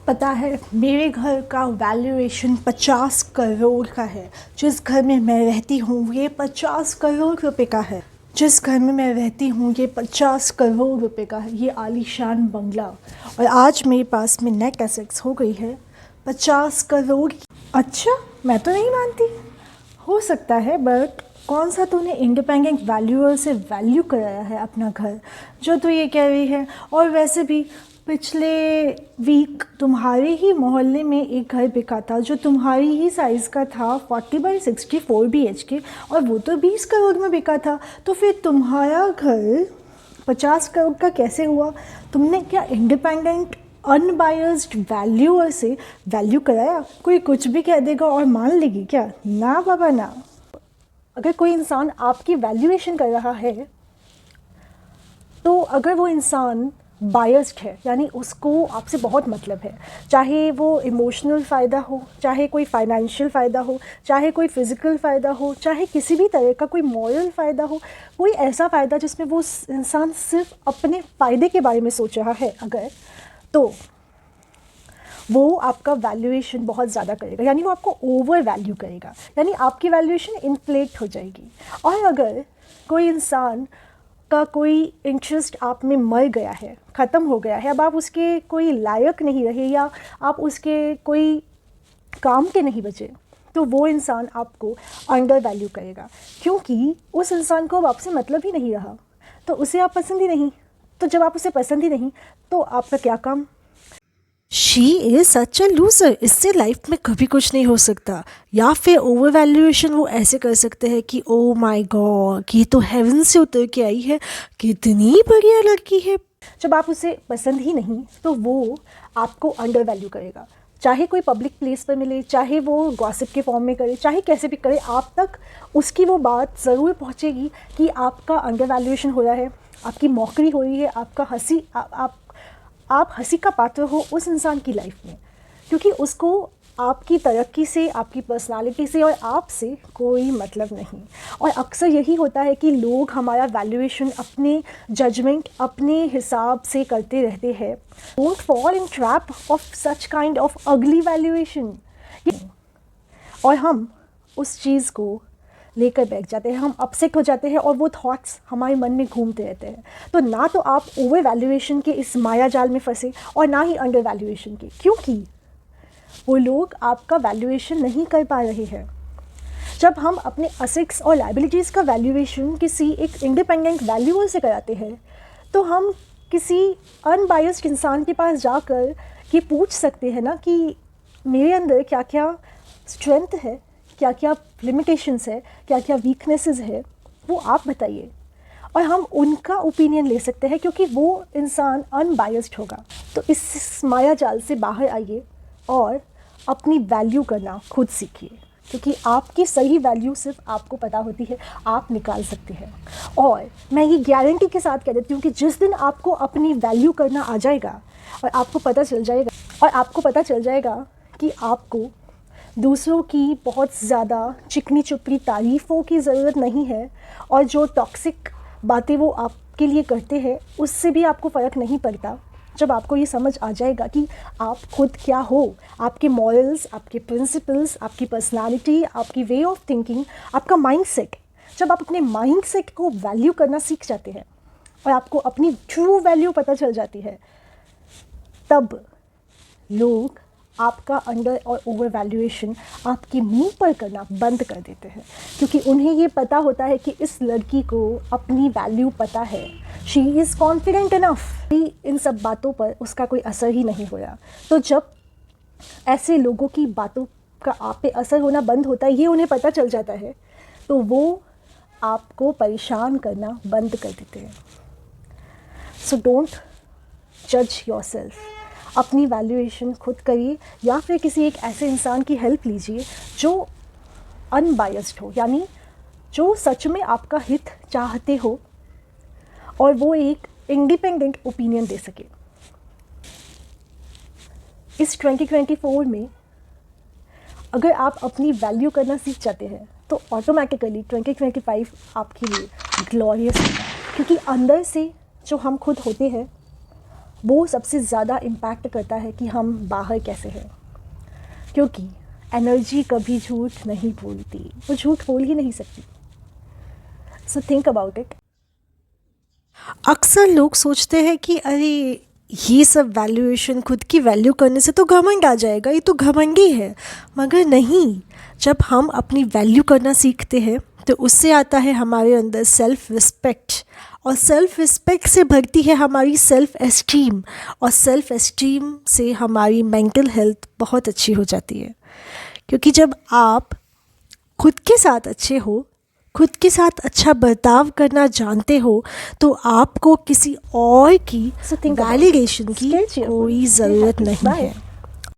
पता है मेरे घर का वैल्यूएशन 50 करोड़ का है। जिस घर में मैं रहती हूँ ये 50 करोड़ रुपए का है। जिस घर में मैं रहती हूँ ये 50 करोड़ रुपए का है, ये आलीशान बंगला। और आज मेरे पास में नेट एसेट्स हो गई है 50 करोड़ की। अच्छा, मैं तो नहीं मानती। हो सकता है, बट कौन सा तूने इंडिपेंडेंट वैल्यूअर से वैल्यू कराया है अपना घर जो तू ये कह रही है। और वैसे भी पिछले वीक तुम्हारे ही मोहल्ले में एक घर बिका था जो तुम्हारी ही साइज़ का था, 40/64 BHK, और वो तो 20 करोड़ में बिका था। तो फिर तुम्हारा घर 50 करोड़ का कैसे हुआ? तुमने क्या इंडिपेंडेंट अनबायस्ड वैल्यूअर से वैल्यू कराया? कोई कुछ भी कह देगा और मान लेगी क्या? ना बाबा ना। अगर कोई इंसान आपकी वैल्यूएशन कर रहा है तो अगर वो इंसान बायस्ड है, यानी उसको आपसे बहुत मतलब है, चाहे वो इमोशनल फ़ायदा हो, चाहे कोई फाइनेंशियल फ़ायदा हो, चाहे कोई फिज़िकल फ़ायदा हो, चाहे किसी भी तरह का कोई मॉरल फ़ायदा हो, कोई ऐसा फ़ायदा जिसमें वो इंसान सिर्फ अपने फ़ायदे के बारे में सोच रहा है, अगर तो वो आपका वैल्यूएशन बहुत ज़्यादा करेगा, यानी वो आपको ओवर वैल्यू करेगा, यानी आपकी वैल्यूएशन इन्फ्लेट हो जाएगी। और अगर कोई इंसान का कोई इंटरेस्ट आप में मर गया है, ख़त्म हो गया है, अब आप उसके कोई लायक नहीं रहे या आप उसके कोई काम के नहीं बचे, तो वो इंसान आपको अंडर वैल्यू करेगा, क्योंकि उस इंसान को अब आपसे मतलब ही नहीं रहा, तो उसे आप पसंद ही नहीं। तो जब आप उसे पसंद ही नहीं तो आपका क्या काम? She is such a loser. इससे लाइफ में कभी कुछ नहीं हो सकता। या फिर ओवर वैल्यूएशन वो ऐसे कर सकते हैं कि ओ माय गॉड, ये तो हेवन से उतर के आई है, कितनी बढ़िया लड़की है। जब आप उसे पसंद ही नहीं तो वो आपको अंडर वैल्यू करेगा, चाहे कोई पब्लिक प्लेस पर मिले, चाहे वो गॉसिप के फॉर्म में करे, चाहे कैसे भी करे, आप तक उसकी वो बात ज़रूर पहुंचेगी कि आपका अंडर वैल्यूएशन हो रहा है, आपकी मौकरी हो रही है, आपका हंसी आप हंसी का पात्र हो उस इंसान की लाइफ में, क्योंकि उसको आपकी तरक्की से, आपकी पर्सनालिटी से और आपसे कोई मतलब नहीं। और अक्सर यही होता है कि लोग हमारा वैल्यूएशन अपने जजमेंट, अपने हिसाब से करते रहते हैं। Don't fall in trap of such kind of अगली वैल्यूएशन। और हम उस चीज़ को लेकर बैठ जाते हैं, हम अपसेट हो जाते हैं और वो थॉट्स हमारे मन में घूमते रहते हैं। तो ना तो आप ओवर वैल्यूएशन के इस माया जाल में फंसे और ना ही अंडर वैल्यूएशन के, क्योंकि वो लोग आपका वैल्यूएशन नहीं कर पा रहे हैं। जब हम अपने असेट्स और लायबिलिटीज़ का वैल्यूएशन किसी एक इंडिपेंडेंट वैल्यूअर से कराते हैं तो हम किसी अनबायस्ड इंसान के पास जाकर ये पूछ सकते हैं ना कि मेरे अंदर क्या क्या स्ट्रेंथ है, क्या क्या लिमिटेशंस है, क्या क्या वीकनेसेस है, वो आप बताइए। और हम उनका ओपिनियन ले सकते हैं क्योंकि वो इंसान अनबायस्ड होगा। तो इस माया जाल से बाहर आइए और अपनी वैल्यू करना खुद सीखिए, क्योंकि आपकी सही वैल्यू सिर्फ आपको पता होती है, आप निकाल सकते हैं। और मैं ये गारंटी के साथ कह देती हूँ कि जिस दिन आपको अपनी वैल्यू करना आ जाएगा और आपको पता चल जाएगा कि आपको दूसरों की बहुत ज़्यादा चिकनी चुपड़ी तारीफ़ों की ज़रूरत नहीं है और जो टॉक्सिक बातें वो आपके लिए करते हैं उससे भी आपको फ़र्क नहीं पड़ता। जब आपको ये समझ आ जाएगा कि आप खुद क्या हो, आपके मॉरल्स, आपके प्रिंसिपल्स, आपकी पर्सनालिटी, आपकी वे ऑफ थिंकिंग, आपका माइंडसेट, जब आप अपने माइंडसेट को वैल्यू करना सीख जाते हैं और आपको अपनी ट्रू वैल्यू पता चल जाती है, तब लोग आपका अंडर और ओवर वैल्यूएशन आपके मुंह पर करना बंद कर देते हैं, क्योंकि उन्हें ये पता होता है कि इस लड़की को अपनी वैल्यू पता है, शी इज़ कॉन्फिडेंट इनफ। इन सब बातों पर उसका कोई असर ही नहीं हो रहा। तो जब ऐसे लोगों की बातों का आप पे असर होना बंद होता है, ये उन्हें पता चल जाता है, तो वो आपको परेशान करना बंद कर देते हैं। सो डोंट जज योरसेल्फ। अपनी वैल्यूएशन खुद करिए या फिर किसी एक ऐसे इंसान की हेल्प लीजिए जो अनबायस्ड हो, यानी जो सच में आपका हित चाहते हो और वो एक इंडिपेंडेंट ओपिनियन दे सके। इस 2024 में अगर आप अपनी वैल्यू करना सीख जाते हैं तो ऑटोमेटिकली 2025 आपके लिए ग्लोरियस होगा, क्योंकि अंदर से जो हम खुद होते हैं वो सबसे ज़्यादा इम्पैक्ट करता है कि हम बाहर कैसे हैं, क्योंकि एनर्जी कभी झूठ नहीं बोलती, वो झूठ बोल ही नहीं सकती। So think about it. अक्सर लोग सोचते हैं कि अरे ये सब वैल्यूएशन, खुद की वैल्यू करने से तो घमंड आ जाएगा, ये तो घमंडी है। मगर नहीं, जब हम अपनी वैल्यू करना सीखते हैं तो उससे आता है हमारे अंदर सेल्फ रिस्पेक्ट, और सेल्फ रिस्पेक्ट से बढ़ती है हमारी सेल्फ एस्टीम, और सेल्फ एस्टीम से हमारी मेंटल हेल्थ बहुत अच्छी हो जाती है। क्योंकि जब आप खुद के साथ अच्छे हो, खुद के साथ अच्छा बर्ताव करना जानते हो, तो आपको किसी और की So think about it. Validation की Stay cheerful. कोई Stay ज़रूरत happy. नहीं Bye. है।